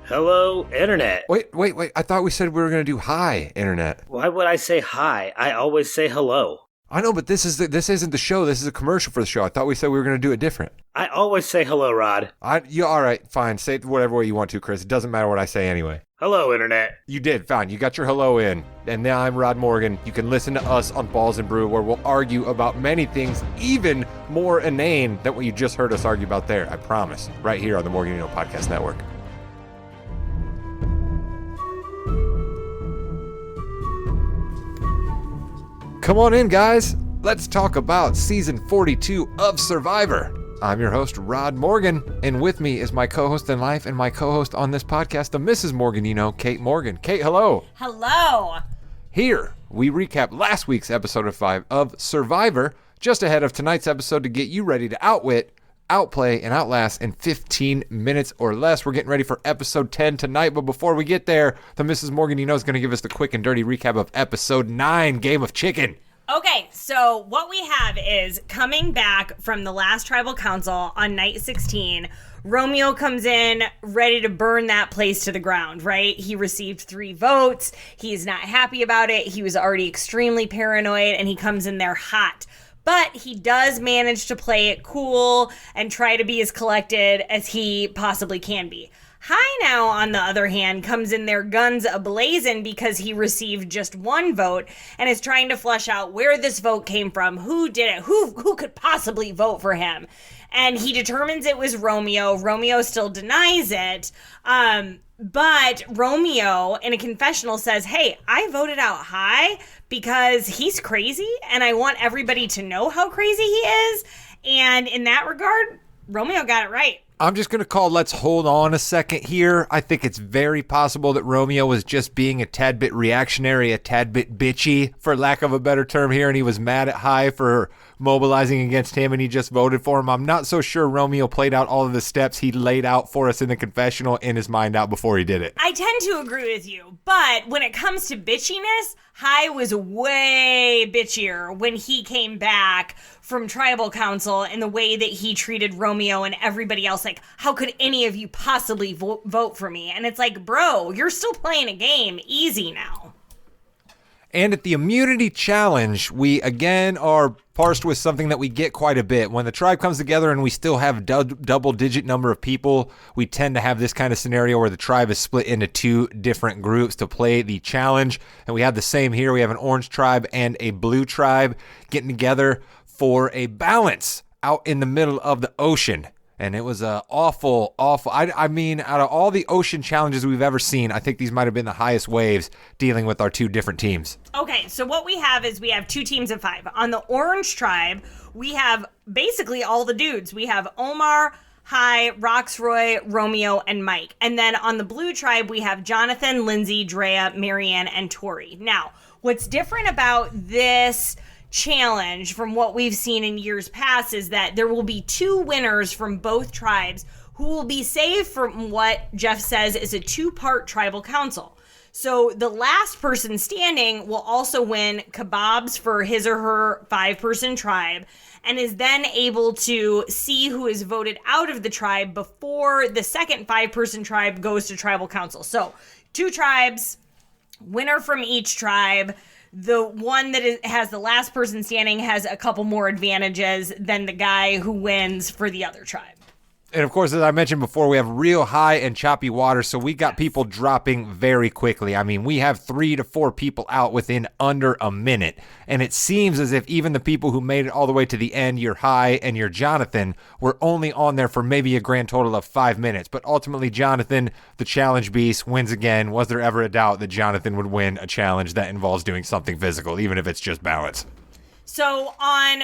Hello, Internet. Wait. I thought we said we were going to do hi, Internet. Why would I say hi? I always say hello. I know, but this isn't the show. This is a commercial for the show. I thought we said we were going to do it different. I always say hello, Rod. All right, fine. Say it whatever way you want to, Chris. It doesn't matter what I say anyway. Hello, Internet. You did, fine. You got your hello in. And now I'm Rod Morgan. You can listen to us on Balls and Brew, where we'll argue about many things, even more inane than what you just heard us argue about there. I promise. Right here on the Morganino Podcast Network. Come on in, guys. Let's talk about season 42 of Survivor. I'm your host, Rod Morgan, and with me is my co-host in life and my co-host on this podcast, the Mrs. Morganino, Kate Morgan. Kate, hello. Hello. Here, we recap last week's episode 5 of Survivor, just ahead of tonight's episode to get you ready to outwit, outplay, and outlast in 15 minutes or less. We're getting ready for episode 10 tonight, but before we get there, the Mrs. Morganino is going to give us the quick and dirty recap of episode 9, Game of Chicken. Okay, so what we have is coming back from the last tribal council on night 16, Romeo comes in ready to burn that place to the ground, right? He received 3 votes. He's not happy about it. He was already extremely paranoid, and he comes in there hot. But he does manage to play it cool and try to be as collected as he possibly can be. Hai now, on the other hand, comes in there guns a-blazing because he received just 1 vote and is trying to flush out where this vote came from, who did it, who could possibly vote for him. And he determines it was Romeo. Romeo still denies it. But Romeo, in a confessional, says, hey, I voted out Hai because he's crazy and I want everybody to know how crazy he is. And in that regard, Romeo got it right. I'm just going to call let's hold on a second here. I think it's very possible that Romeo was just being a tad bit reactionary, a tad bit bitchy, for lack of a better term here, and he was mad at Hai for mobilizing against him, and he just voted for him. I'm not so sure Romeo played out all of the steps he laid out for us in the confessional in his mind out before he did it. I tend to agree with you, but when it comes to bitchiness, Hai was way bitchier when he came back from tribal council in the way that he treated Romeo and everybody else. Like, how could any of you possibly vote for me? And it's like, bro, you're still playing a game. Easy now. And at the immunity challenge, we again are parsed with something that we get quite a bit. When the tribe comes together and we still have double-digit number of people, we tend to have this kind of scenario where the tribe is split into 2 different groups to play the challenge. And we have the same here. We have an orange tribe and a blue tribe getting together for a balance out in the middle of the ocean. And it was awful. I mean, out of all the ocean challenges we've ever seen, I think these might have been the highest waves dealing with our 2 different teams. Okay, so what we have is we have 2 teams of 5. On the orange tribe, we have basically all the dudes. We have Omar, Hai, Roxroy, Romeo, and Mike. And then on the blue tribe, we have Jonathan, Lindsay, Drea, Marianne, and Tori. Now, what's different about this challenge from what we've seen in years past is that there will be 2 winners from both tribes who will be saved from what Jeff says is a 2-part tribal council. So the last person standing will also win kebabs for his or her 5-person tribe and is then able to see who is voted out of the tribe before the second 5-person tribe goes to tribal council. So 2 tribes, winner from each tribe. The one that has the last person standing has a couple more advantages than the guy who wins for the other tribe. And of course, as I mentioned before, we have real high and choppy water, so we got people dropping very quickly. I mean, we have 3 to 4 people out within under a minute. And it seems as if even the people who made it all the way to the end, your Hai and your Jonathan, were only on there for maybe a grand total of 5 minutes. But ultimately, Jonathan, the challenge beast, wins again. Was there ever a doubt that Jonathan would win a challenge that involves doing something physical, even if it's just balance? So on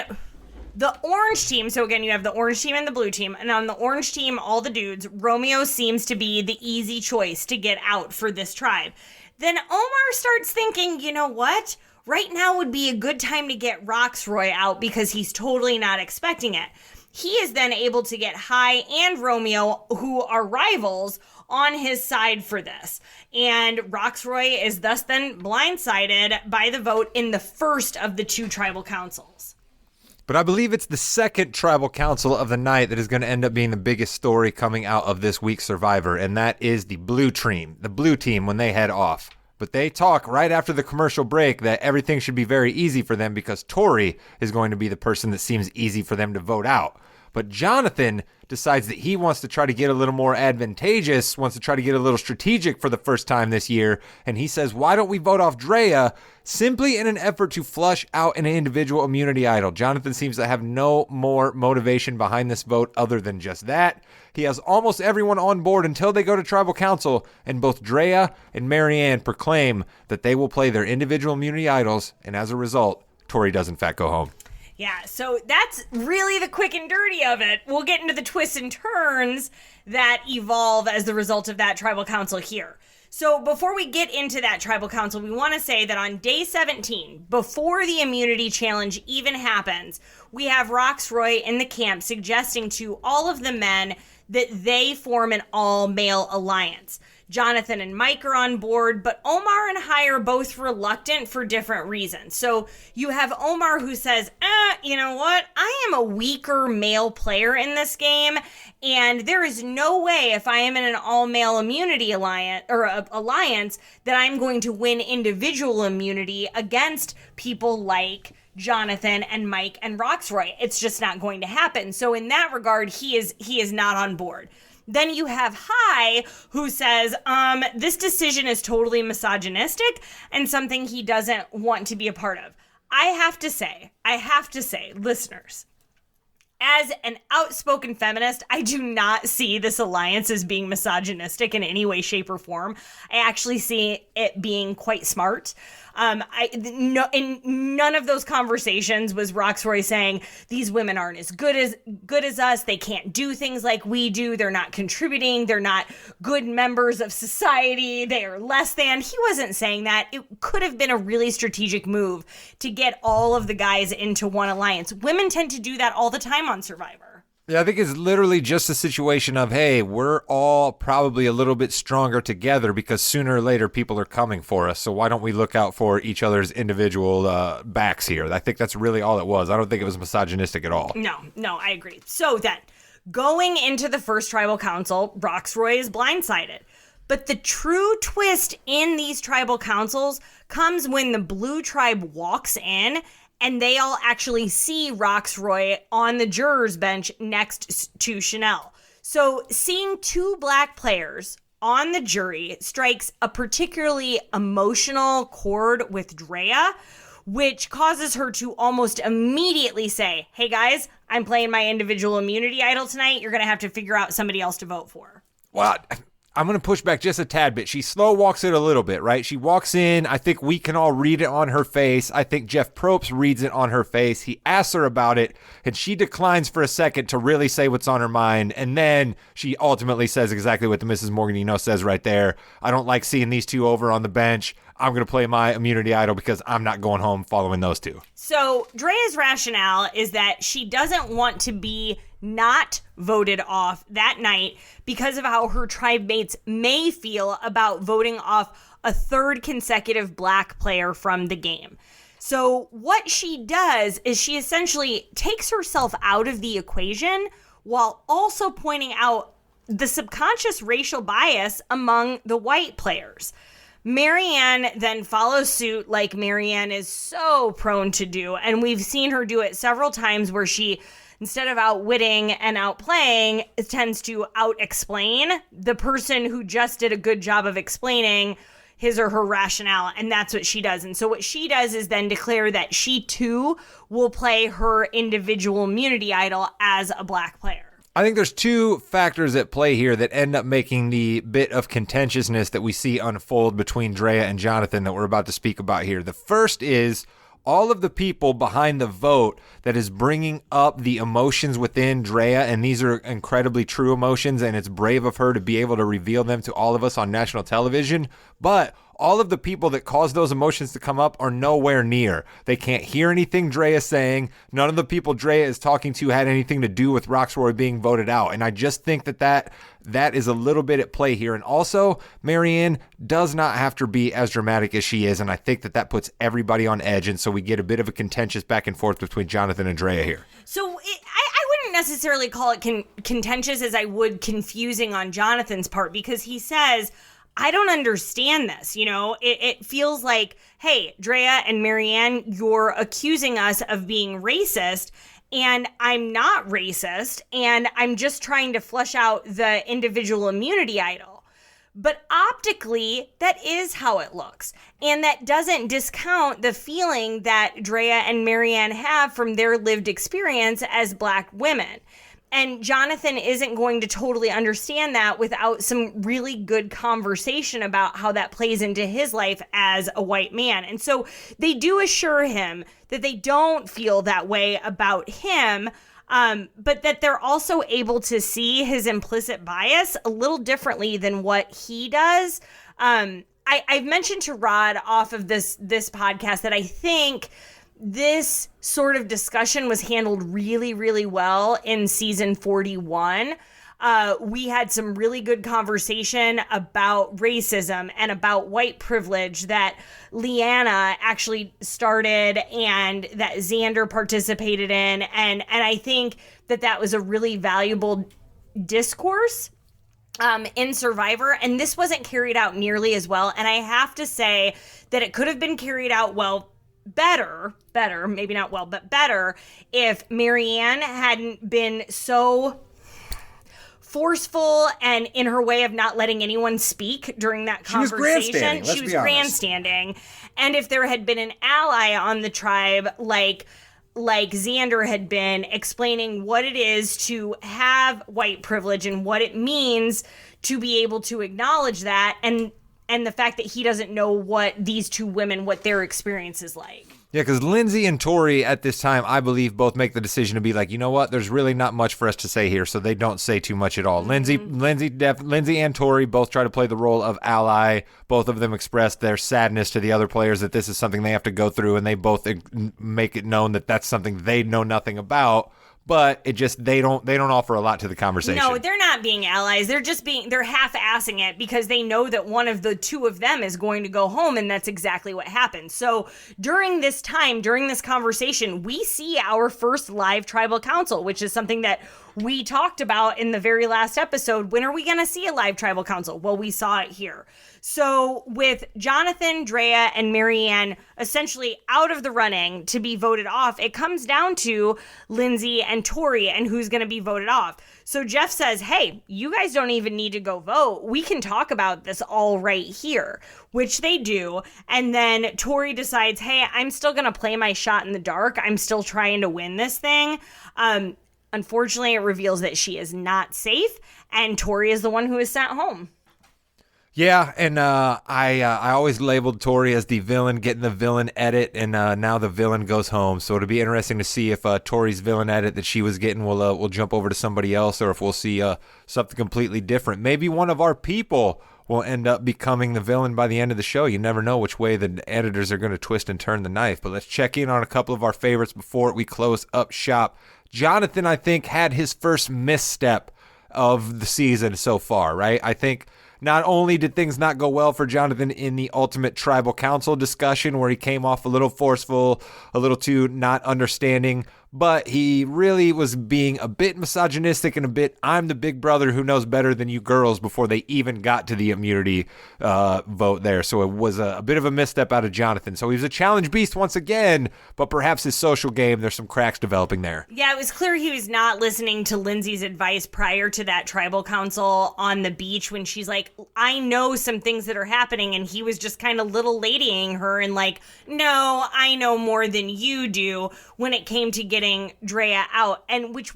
the orange team, so again, you have the orange team and the blue team, and on the orange team, all the dudes, Romeo seems to be the easy choice to get out for this tribe. Then Omar starts thinking, you know what? Right now would be a good time to get Roxroy out because he's totally not expecting it. He is then able to get Hai and Romeo, who are rivals, on his side for this. And Roxroy is thus then blindsided by the vote in the first of the 2 tribal councils. But I believe it's the second tribal council of the night that is going to end up being the biggest story coming out of this week's Survivor, and that is the blue team when they head off. But they talk right after the commercial break that everything should be very easy for them because Tori is going to be the person that seems easy for them to vote out. But Jonathan decides that he wants to try to get a little more advantageous, wants to try to get a little strategic for the first time this year. And he says, why don't we vote off Drea simply in an effort to flush out an individual immunity idol? Jonathan seems to have no more motivation behind this vote other than just that. He has almost everyone on board until they go to tribal council, and both Drea and Marianne proclaim that they will play their individual immunity idols. And as a result, Tori does in fact go home. Yeah, so that's really the quick and dirty of it. We'll get into the twists and turns that evolve as the result of that tribal council here. So before we get into that tribal council, we want to say that on day 17, before the immunity challenge even happens, we have Roxroy in the camp suggesting to all of the men that they form an all-male alliance. Jonathan and Mike are on board, but Omar and Hai are both reluctant for different reasons. So you have Omar who says, you know what? I am a weaker male player in this game, and there is no way if I am in an all-male immunity alliance that I'm going to win individual immunity against people like Jonathan and Mike and Roxroy. It's just not going to happen. So in that regard, he is not on board. Then you have Hai, who says, this decision is totally misogynistic and something he doesn't want to be a part of. I have to say, listeners, as an outspoken feminist, I do not see this alliance as being misogynistic in any way, shape, or form. I actually see it being quite smart. In none of those conversations was Roxroy saying these women aren't as good as us. They can't do things like we do. They're not contributing. They're not good members of society. They are less than. He wasn't saying that. It could have been a really strategic move to get all of the guys into one alliance. Women tend to do that all the time on Survivor. Yeah, I think it's literally just a situation of, hey, we're all probably a little bit stronger together because sooner or later people are coming for us. So why don't we look out for each other's individual backs here? I think that's really all it was. I don't think it was misogynistic at all. No, I agree. So then, going into the first tribal council, Roxroy is blindsided. But the true twist in these tribal councils comes when the blue tribe walks in and they all actually see Roxroy on the jurors' bench next to Chanel. So seeing two black players on the jury strikes a particularly emotional chord with Drea, which causes her to almost immediately say, hey guys, I'm playing my individual immunity idol tonight. You're going to have to figure out somebody else to vote for. Well, I'm going to push back just a tad bit. She slow walks it a little bit, right? She walks in. I think we can all read it on her face. I think Jeff Probst reads it on her face. He asks her about it, and she declines for a second to really say what's on her mind. And then she ultimately says exactly what the Mrs. Morgan says right there. I don't like seeing these two over on the bench. I'm going to play my immunity idol because I'm not going home following those two. So Drea's rationale is that she doesn't want to be not voted off that night because of how her tribe mates may feel about voting off a third consecutive black player from the game. So what she does is she essentially takes herself out of the equation while also pointing out the subconscious racial bias among the white players. Marianne then follows suit like Marianne is so prone to do, and we've seen her do it several times where she, instead of outwitting and outplaying, tends to out-explain the person who just did a good job of explaining his or her rationale, and that's what she does. And so what she does is then declare that she too will play her individual immunity idol as a black player. I think there's two factors at play here that end up making the bit of contentiousness that we see unfold between Drea and Jonathan that we're about to speak about here. The first is all of the people behind the vote that is bringing up the emotions within Drea, and these are incredibly true emotions, and it's brave of her to be able to reveal them to all of us on national television, but all of the people that cause those emotions to come up are nowhere near. They can't hear anything Drea is saying. None of the people Drea is talking to had anything to do with Roxroy being voted out. And I just think that that is a little bit at play here. And also, Marianne does not have to be as dramatic as she is, and I think that puts everybody on edge, and so we get a bit of a contentious back and forth between Jonathan and Drea here. So I wouldn't necessarily call it contentious as I would confusing on Jonathan's part, because he says, I don't understand this. It feels like, hey, Drea and Marianne, you're accusing us of being racist, and I'm not racist, and I'm just trying to flesh out the individual immunity idol. But optically, that is how it looks. And that doesn't discount the feeling that Drea and Marianne have from their lived experience as Black women. And Jonathan isn't going to totally understand that without some really good conversation about how that plays into his life as a white man. And so they do assure him that they don't feel that way about him, but that they're also able to see his implicit bias a little differently than what he does. I've mentioned to Rod off of this podcast that I think this sort of discussion was handled really, really well in season 41. We had some really good conversation about racism and about white privilege that Leanna actually started and that Xander participated in. And I think that was a really valuable discourse in Survivor. And this wasn't carried out nearly as well. And I have to say that it could have been carried out better, maybe not well, but better, if Marianne hadn't been so forceful and in her way of not letting anyone speak during that conversation. She was grandstanding. And if there had been an ally on the tribe like Xander had been, explaining what it is to have white privilege and what it means to be able to acknowledge that, and the fact that he doesn't know what these two women, what their experience is like. Yeah, because Lindsay and Tori at this time, I believe, both make the decision to be like, you know what, there's really not much for us to say here, so they don't say too much at all. Mm-hmm. Lindsay and Tori both try to play the role of ally. Both of them express their sadness to the other players that this is something they have to go through, and they both make it known that that's something they know nothing about. But it just, they don't offer a lot to the conversation. No, they're not being allies. They're half-assing it because they know that one of the two of them is going to go home, and that's exactly what happens. So during this conversation, we see our first live tribal council, which is something that we talked about in the very last episode. When are we going to see a live tribal council? Well, we saw it here. So with Jonathan, Drea, and Marianne essentially out of the running to be voted off, it comes down to Lindsay and Tori and who's going to be voted off. So Jeff says, hey, you guys don't even need to go vote. We can talk about this all right here, which they do. And then Tori decides, hey, I'm still going to play my shot in the dark. I'm still trying to win this thing. Unfortunately, it reveals that she is not safe, and Tori is the one who is sent home. Yeah, and I always labeled Tori as the villain, getting the villain edit, and now the villain goes home. So it'll be interesting to see if Tori's villain edit that she was getting will jump over to somebody else, or if we'll see something completely different. Maybe one of our people will end up becoming the villain by the end of the show. You never know which way the editors are going to twist and turn the knife. But let's check in on a couple of our favorites before we close up shop. Jonathan, I think, had his first misstep of the season so far, right? I think not only did things not go well for Jonathan in the Ultimate Tribal Council discussion, where he came off a little forceful, a little too not understanding, but he really was being a bit misogynistic and a bit, I'm the big brother who knows better than you girls, before they even got to the immunity vote there. So it was a bit of a misstep out of Jonathan. So he was a challenge beast once again, but perhaps his social game, there's some cracks developing there. Yeah, it was clear he was not listening to Lindsay's advice prior to that tribal council on the beach when she's like, I know some things that are happening, and he was just kind of little ladying her and like, no, I know more than you do, when it came to getting Drea out, and which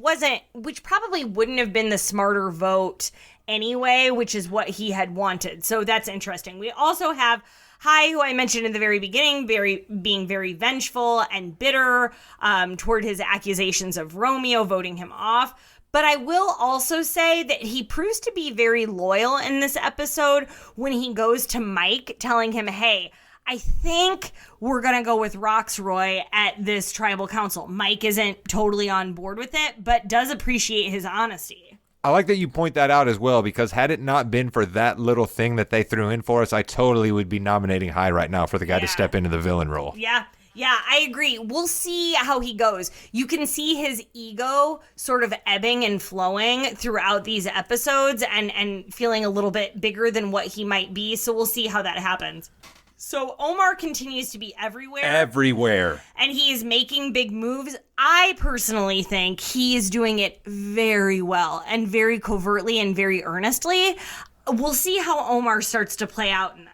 probably wouldn't have been the smarter vote anyway, which is what he had wanted. So that's interesting. We also have Hai, who I mentioned in the very beginning, being very vengeful and bitter toward his accusations of Romeo voting him off. But I will also say that he proves to be very loyal in this episode when he goes to Mike telling him, hey, I think we're going to go with Roxroy at this tribal council. Mike isn't totally on board with it, but does appreciate his honesty. I like that you point that out as well, because had it not been for that little thing that they threw in for us, I totally would be nominating High right now for the guy to step into the villain role. Yeah, I agree. We'll see how he goes. You can see his ego sort of ebbing and flowing throughout these episodes and feeling a little bit bigger than what he might be. So we'll see how that happens. So Omar continues to be everywhere. Everywhere. And he is making big moves. I personally think he is doing it very well and very covertly and very earnestly. We'll see how Omar starts to play out in this.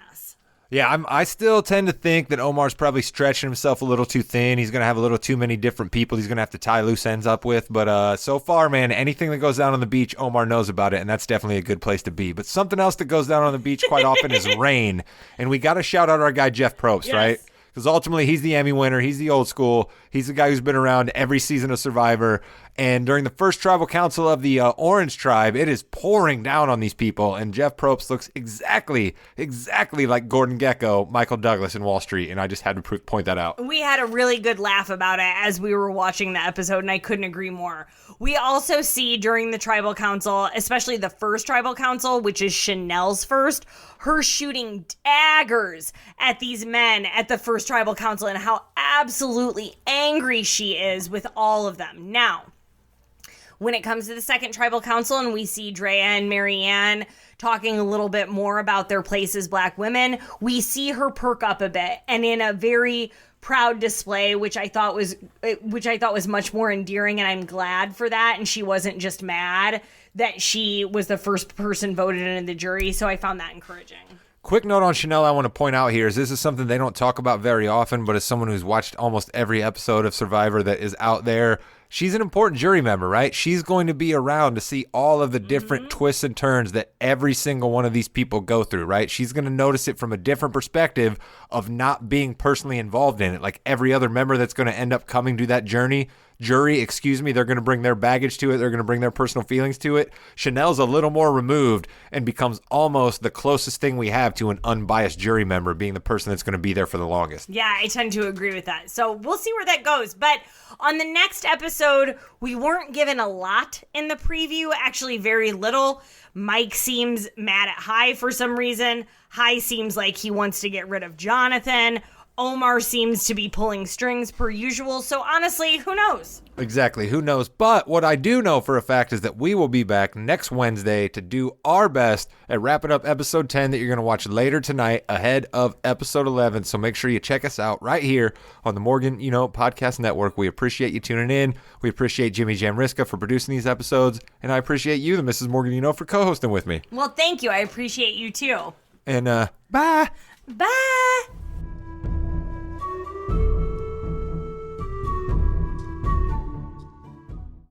Yeah, I still tend to think that Omar's probably stretching himself a little too thin. He's going to have a little too many different people he's going to have to tie loose ends up with. But so far, man, anything that goes down on the beach, Omar knows about it, and that's definitely a good place to be. But something else that goes down on the beach quite often is rain. And we got to shout out our guy, Jeff Probst, right? Because ultimately, he's the Emmy winner. He's the old school. He's the guy who's been around every season of Survivor. And during the first tribal council of the Orange Tribe, it is pouring down on these people. And Jeff Probst looks exactly like Gordon Gekko, Michael Douglas in Wall Street. And I just had to point that out. We had a really good laugh about it as we were watching the episode, and I couldn't agree more. We also see during the tribal council, especially the first tribal council, which is Chanel's first, her shooting daggers at these men at the first tribal council and how absolutely angry she is with all of them. Now, when it comes to the second tribal council and we see Drea and Marianne talking a little bit more about their place as Black women, we see her perk up a bit, and in a very proud display, which I thought was much more endearing, and I'm glad for that. And she wasn't just mad that she was the first person voted into the jury, so I found that encouraging. Quick note on Chanel I want to point out here is this is something they don't talk about very often, but as someone who's watched almost every episode of Survivor that is out there, she's an important jury member, right? She's going to be around to see all of the different twists and turns that every single one of these people go through, right? She's going to notice it from a different perspective of not being personally involved in it. Like every other member that's going to end up coming to that jury, they're going to bring their baggage to it. They're going to bring their personal feelings to it. Chanel's a little more removed and becomes almost the closest thing we have to an unbiased jury member, being the person that's going to be there for the longest. Yeah, I tend to agree with that. So we'll see where that goes. But on the next episode, we weren't given a lot in the preview, actually very little. Mike seems mad at High for some reason. High seems like he wants to get rid of Jonathan. Omar seems to be pulling strings per usual, so honestly, who knows? Exactly, who knows? But what I do know for a fact is that we will be back next Wednesday to do our best at wrapping up episode 10 that you're going to watch later tonight ahead of episode 11. So make sure you check us out right here on the Morgan Podcast Network. We appreciate you tuning in. We appreciate Jimmy Jamriska for producing these episodes. And I appreciate you, the Mrs. Morgan, for co-hosting with me. Well, thank you. I appreciate you too. And bye. Bye.